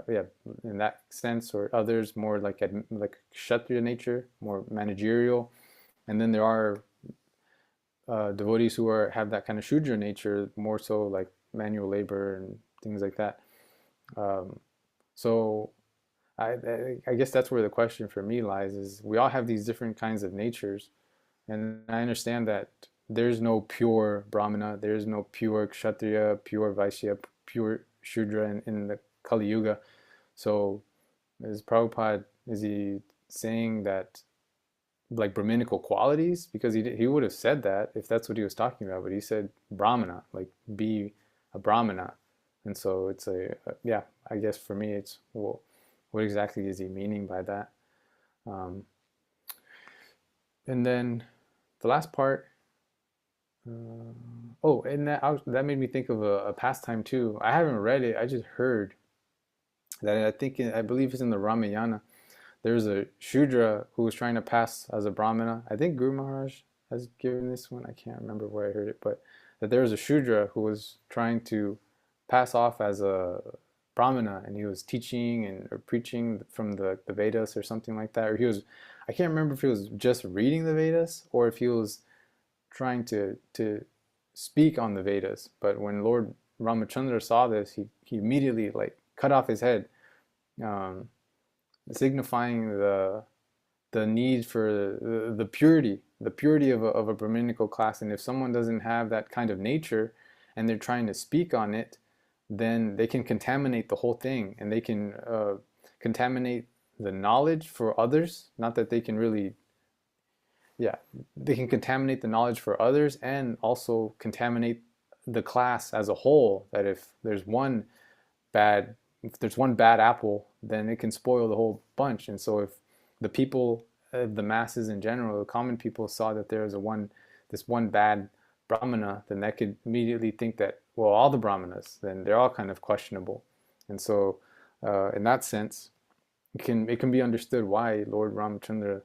yeah, in that sense. Or others more like Kshatriya nature, more managerial. And then there are devotees who have that kind of Shudra nature, more so like manual labor and things like that. Um, so I guess that's where the question for me lies, is we all have these different kinds of natures. And I understand that there's no pure Brahmana, there's no pure Kshatriya, pure Vaishya, pure Shudra in the Kali Yuga. So is he saying that, like, Brahminical qualities? Because he would have said that if that's what he was talking about, but he said Brahmana, like be a Brahmana. And so it's yeah, I guess for me it's, well, what exactly is he meaning by that? Um, and then the last part, oh, and that made me think of a pastime too. I haven't read it, I just heard that, I believe it's in the Ramayana. There's a Shudra who was trying to pass as a Brahmana. I think Guru Maharaj has given this one. I can't remember where I heard it, but that there was a Shudra who was trying to pass off as a Brahmana, and he was teaching or preaching from the Vedas or something like that. Or I can't remember if he was just reading the Vedas or if he was trying to speak on the Vedas. But when Lord Ramachandra saw this, he immediately like cut off his head, um, signifying the need for the purity of a Brahminical class. And if someone doesn't have that kind of nature and they're trying to speak on it, then they can contaminate the whole thing, and they can contaminate the knowledge for others. Not that they can really, yeah, they can contaminate the knowledge for others and also contaminate the class as a whole. That if there's one bad apple, then it can spoil the whole bunch. And so if the people, the masses in general, the common people, saw that there was this one bad Brahmana, then that could immediately think that, well, all the Brahmanas, then they're all kind of questionable. And so in that sense, it can be understood why Lord Ramachandra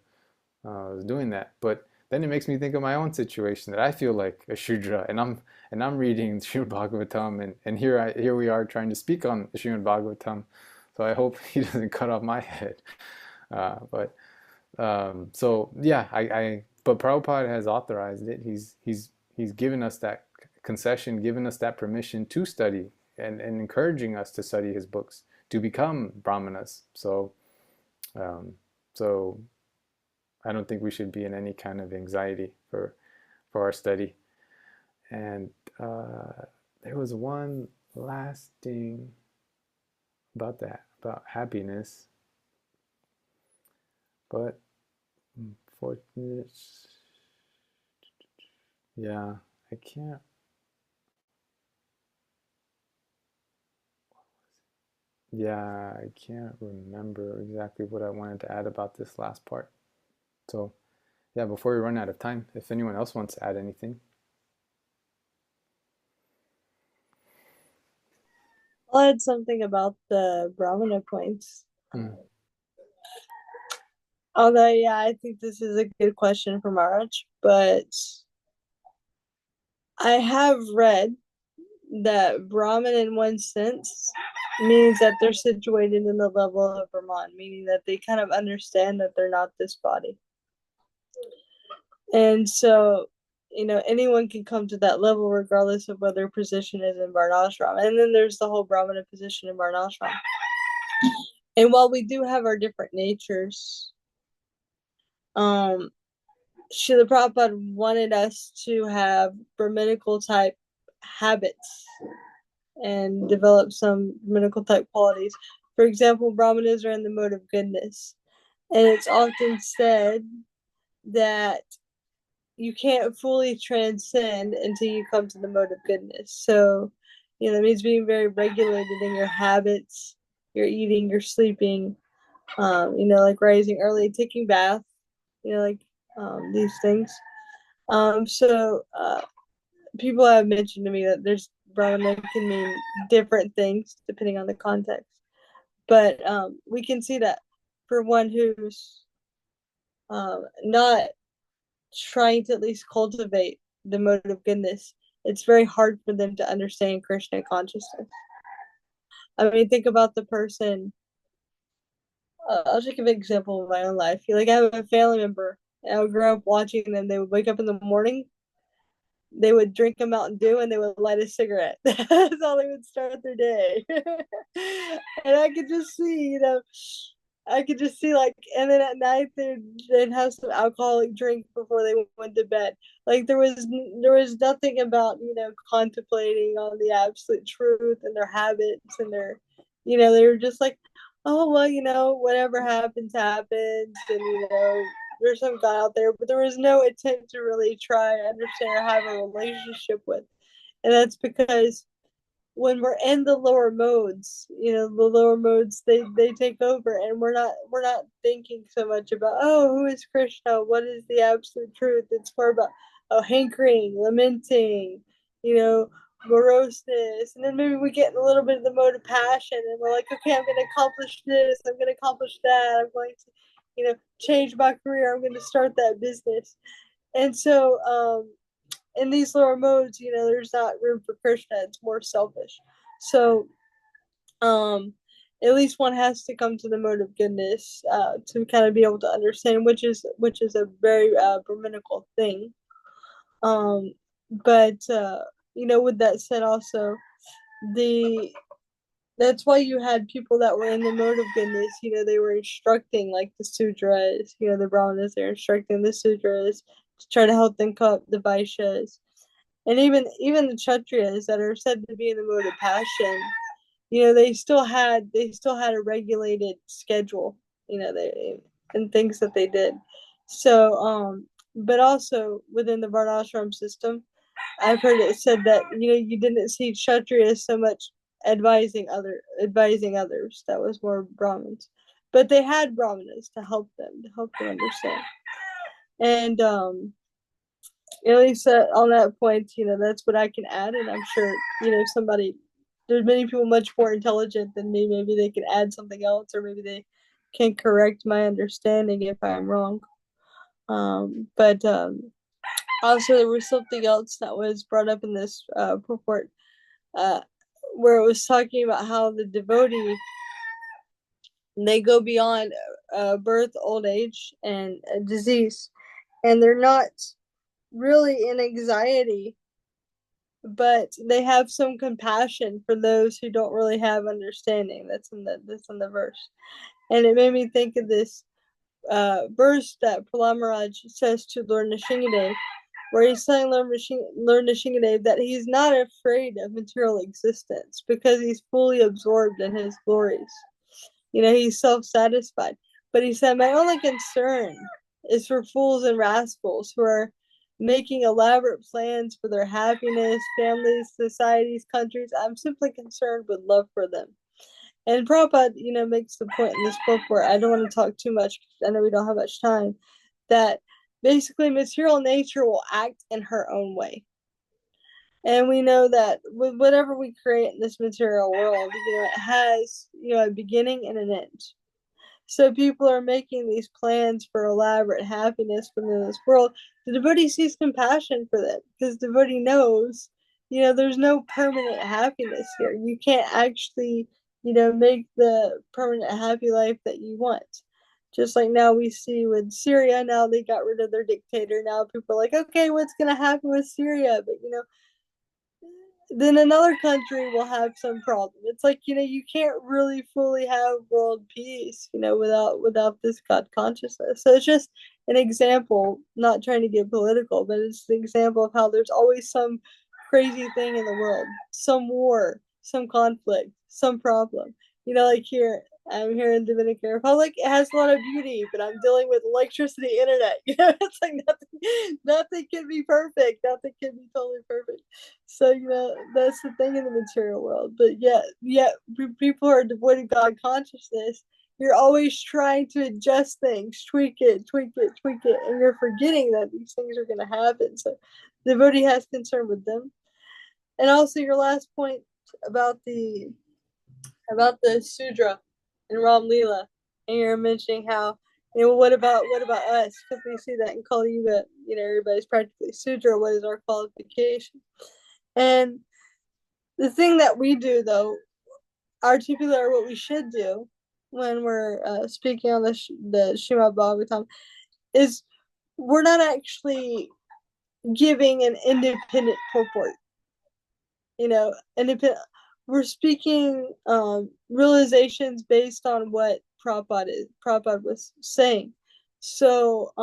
was doing that. But then it makes me think of my own situation, that I feel like a Shudra, and I'm reading Srimad Bhagavatam, and here we are trying to speak on Srimad Bhagavatam. So I hope he doesn't cut off my head. But so yeah, but Prabhupada has authorized it. He's given us that concession, given us that permission to study, and encouraging us to study his books, to become Brahmanas. Um, so I don't think we should be in any kind of anxiety for our study. And there was one last thing about that, about happiness, but unfortunately, yeah, I can't. Yeah, I can't remember exactly what I wanted to add about this last part. So, yeah, before we run out of time, if anyone else wants to add anything. I'll add something about the Brahmana points. Mm. Although, yeah, I think this is a good question for Maharaj, but I have read that Brahman, in one sense, means that they're situated in the level of Brahman, meaning that they kind of understand that they're not this body. And so, anyone can come to that level regardless of whether position is in Varnashram. And then there's the whole Brahmana position in Varnashram. And while we do have our different natures, Srila Prabhupada wanted us to have Brahminical type habits and develop some Brahminical type qualities. For example, Brahmanas are in the mode of goodness. And it's often said that you can't fully transcend until you come to the mode of goodness. So, that means being very regulated in your habits, your eating, your sleeping, like rising early, taking bath, these things. So people have mentioned to me that there's Brahmana can mean different things depending on the context. But we can see that for one who's not trying to at least cultivate the mode of goodness, it's very hard for them to understand Krishna consciousness. I mean, think about the person. I'll just give an example of my own life. Like, I have a family member, and I would grow up watching them. They would wake up in the morning, they would drink a Mountain Dew, and they would light a cigarette. That's how they would start their day. And I could just see, like, and then at night they'd have some alcoholic drink before they went to bed. Like, there was nothing about contemplating on the absolute truth and their habits and they were just like, oh well, whatever happens happens, and there's some guy out there, but there was no attempt to really try to understand or have a relationship with. And that's because when we're in the lower modes, the lower modes they take over, and we're not thinking so much about, oh, who is Krishna, what is the absolute truth. It's more about hankering, lamenting, moroseness, and then maybe we get in a little bit of the mode of passion, and we're like, okay, I'm going to accomplish this, I'm going to accomplish that, I'm going to change my career, I'm going to start that business. And so in these lower modes, there's not room for Krishna. It's more selfish. So, at least one has to come to the mode of goodness to kind of be able to understand, which is a very Brahminical thing. But with that said, also that's why you had people that were in the mode of goodness. They were instructing, like the Sudras, the Brahmanas. They're instructing the Sudras to try to help them cut the Vaishyas. And even the Kshatriyas that are said to be in the mode of passion, they still had a regulated schedule, and things that they did. So, but also within the Varnashram system, I've heard it said that you didn't see Kshatriyas so much advising others. That was more Brahmins, but they had Brahmanas to help them understand. And at least on that point, that's what I can add. And I'm sure there's many people much more intelligent than me. Maybe they can add something else, or maybe they can correct my understanding if I'm wrong. But also there was something else that was brought up in this purport, where it was talking about how the devotee, they go beyond birth, old age, and disease, and they're not really in anxiety, but they have some compassion for those who don't really have understanding. That's in the verse. And it made me think of this verse that Prahlad Maharaj says to Lord Nrsingadev, where he's telling Lord Nrsingadev that he's not afraid of material existence because he's fully absorbed in his glories. He's self-satisfied. But he said, my only concern is for fools and rascals who are making elaborate plans for their happiness, families, societies, countries. I'm simply concerned with love for them. And Prabhupada, makes the point in this book where I don't want to talk too much, I know we don't have much time, that basically material nature will act in her own way. And we know that with whatever we create in this material world, it has, a beginning and an end. So people are making these plans for elaborate happiness within this world. The devotee sees compassion for them because the devotee knows, there's no permanent happiness here. You can't actually, make the permanent happy life that you want. Just like now we see with Syria, now they got rid of their dictator. Now people are like, okay, what's going to happen with Syria? But, then another country will have some problem. It's like, you can't really fully have world peace, without this God consciousness. So it's just an example, not trying to get political, but it's an example of how there's always some crazy thing in the world, some war, some conflict, some problem. Like here, I'm here in Dominican Republic. It has a lot of beauty, but I'm dealing with electricity, internet. It's like nothing can be perfect. Nothing can be totally perfect. So that's the thing in the material world. But yet people are devoid of God consciousness. You're always trying to adjust things, tweak it, and you're forgetting that these things are going to happen. So the devotee has concern with them. And also your last point about the Sudra in Ram Leela, and you're mentioning how, what about us? Because we see that in Kali Yuga, everybody's practically Sudra. What is our qualification? And the thing that we do, though, typically are what we should do when we're speaking on the Srimad Bhagavatam, is we're not actually giving an independent purport. Independent. We're speaking realizations based on what Prabhupada was saying. So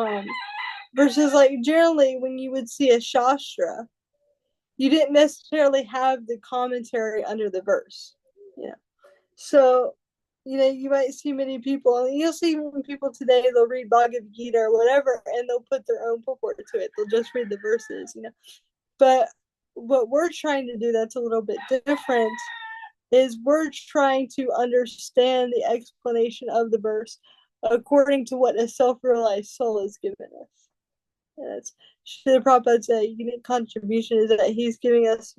versus like generally when you would see a Shastra, you didn't necessarily have the commentary under the verse. So you might see many people, and you'll see people today, they'll read Bhagavad Gita or whatever, and they'll put their own purport to it. They'll just read the verses, But what we're trying to do that's a little bit different is we're trying to understand the explanation of the verse according to what a self-realized soul has given us. And that's Srila Prabhupada's unique contribution is that he's giving us,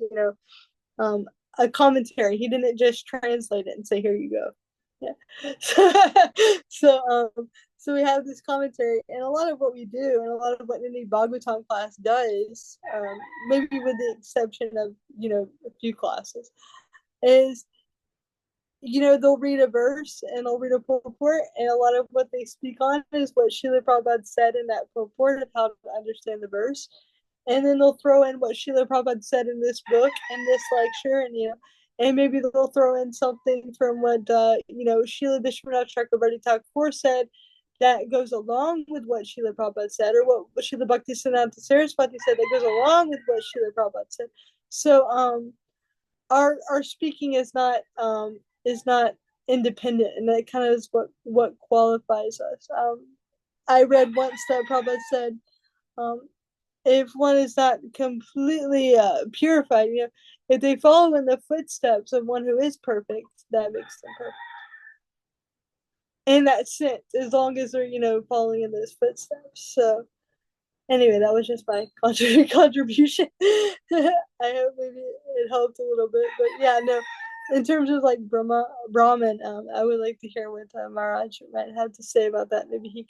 a commentary. He didn't just translate it and say, here you go. Yeah. So we have this commentary, and a lot of what we do, and a lot of what any Bhagavatam class does, maybe with the exception of, a few classes, is, they'll read a verse and they'll read a purport, and a lot of what they speak on is what Srila Prabhupada said in that purport of how to understand the verse. And then they'll throw in what Srila Prabhupada said in this book and this lecture, and maybe they'll throw in something from what Srila Vishwanath Chakrabarti Thakur said that goes along with what Srila Prabhupada said, or what Srila Bhaktisiddhanta Saraswati said that goes along with what Srila Prabhupada said. So our speaking is not independent, and that kind of is what qualifies us. I read once that Prabhupada said, if one is not completely purified, if they follow in the footsteps of one who is perfect, that makes them perfect. In that sense, as long as they're, following in those footsteps. So anyway, that was just my contribution. I hope maybe it helped a little bit, but yeah, no. In terms of like Brahman, I would like to hear what Maharaj might have to say about that. Maybe you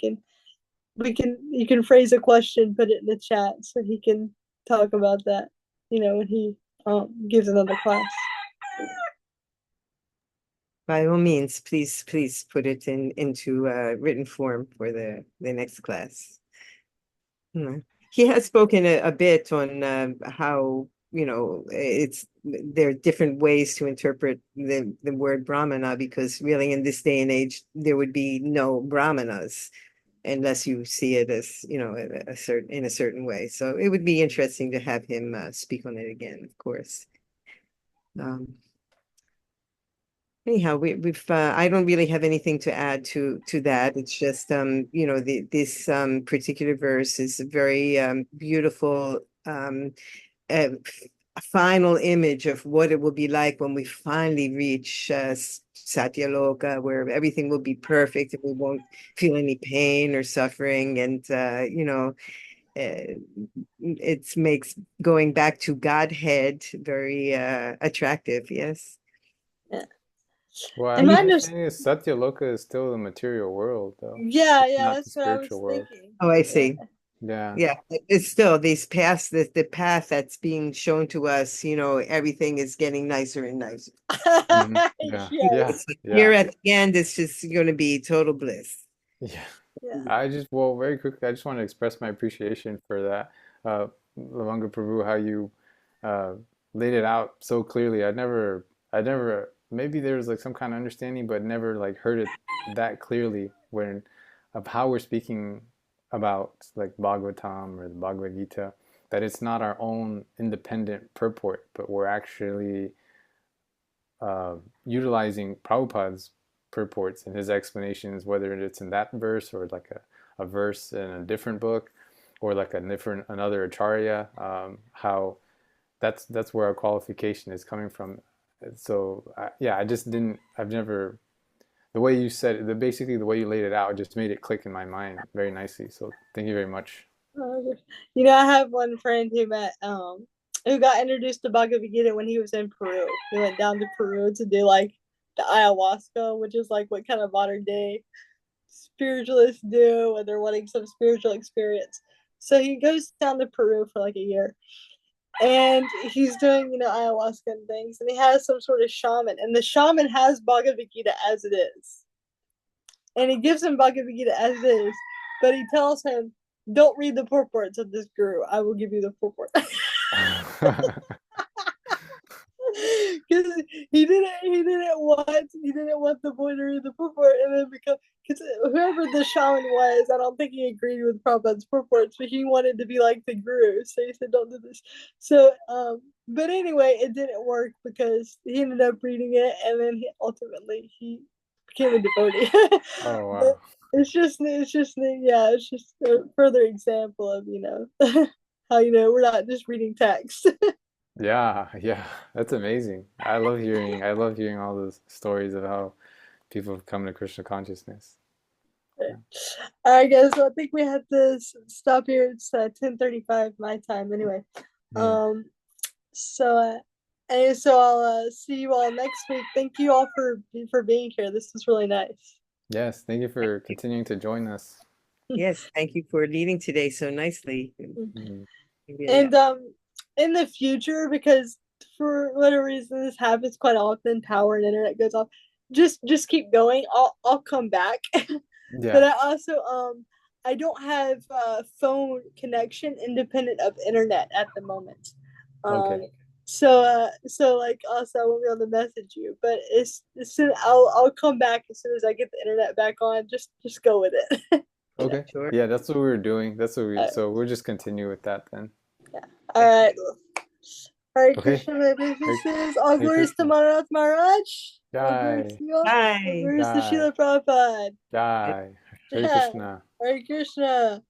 can phrase a question, put it in the chat, so he can talk about that, when he gives another class. By all means, please put it into written form for the next class. He has spoken a bit on how there are different ways to interpret the word Brahmana, because really in this day and age there would be no Brahmanas. unless you see it as, in a certain way. So it would be interesting to have him speak on it again, of course. Anyhow, we've I don't really have anything to add to that. It's just this particular verse is a very beautiful uh, final image of what it will be like when we finally reach Satyaloka, where everything will be perfect and we won't feel any pain or suffering. And it makes going back to Godhead very attractive. Yes. Yeah. Well, And my my understanding is Satya Loka is still the material world, though. yeah, It's yeah, not the that's what I was spiritual world. thinking. Oh, I Yeah. see. Yeah. Yeah, it's still these paths, the path that's being shown to us, everything is getting nicer and nicer. Hmm. Yeah. Yes. Yeah. It's like Yeah. here at the end, it's just going to be total bliss. Yeah. Yeah. Well, very quickly, I just want to express my appreciation for that, Lavanga Prabhu, how you uh, laid it out so clearly. Maybe there was like some kind of understanding, but never like heard it that clearly when of how we're speaking about like Bhagavatam or the Bhagavad Gita, that it's not our own independent purport, but we're actually uh, utilizing Prabhupada's purports and his explanations, whether it's in that verse or like a verse in a different book or like another acharya, how that's where our qualification is coming from. So yeah, I've never, the way you said it, basically the way you laid it out, just made it click in my mind very nicely. So thank you very much. I have one friend who got introduced to Bhagavad Gita when he was in Peru. He went down to Peru to do like the ayahuasca, which is like what kind of modern day spiritualists do when they're wanting some spiritual experience. So he goes down to Peru for like a year, and he's doing ayahuasca and things, and he has some sort of shaman, and the shaman has Bhagavad Gita as it is, and he gives him Bhagavad Gita as it is, but he tells him, "Don't read the purports of this guru. I will give you the purport." Because he didn't want the boy to read the purport, and then because whoever the shaman was, I don't think he agreed with Prabhupada's purports, but he wanted to be like the guru, so he said, "Don't do this." So, but anyway, it didn't work because he ended up reading it, and then he became a devotee. Oh But wow. it's just a further example of how we're not just reading text. Yeah, yeah, that's amazing. I love hearing all those stories of how people have come to Krishna consciousness. Yeah. I guess I think we have to stop here. It's 10:35 my time anyway. Mm. Um, so I'll see you all next week. Thank you all for being here. This was really nice. Yes, thank you for continuing to join us. Yes, thank you for leading today so nicely. Mm. Really, And in the future, because for whatever reason this happens quite often, power and internet goes off. Just keep going. I'll come back. But Yeah. I also I don't have phone connection independent of internet at the moment. Okay. So like also I won't be able to message you, but as soon I'll come back as soon as I get the internet back on. Just go with it. Okay. sure. Yeah, that's what we were doing. uh, So we'll just continue with that then. yeah. All right. Hare Okay. Krishna, my Hare, businesses. All Hare glories to Krishna. Manath Maharaj. All glories Jai. to you. All Bye. glories to Jai. Srila Prabhupada. Jai. Hare Jai. Krishna. Hare Krishna.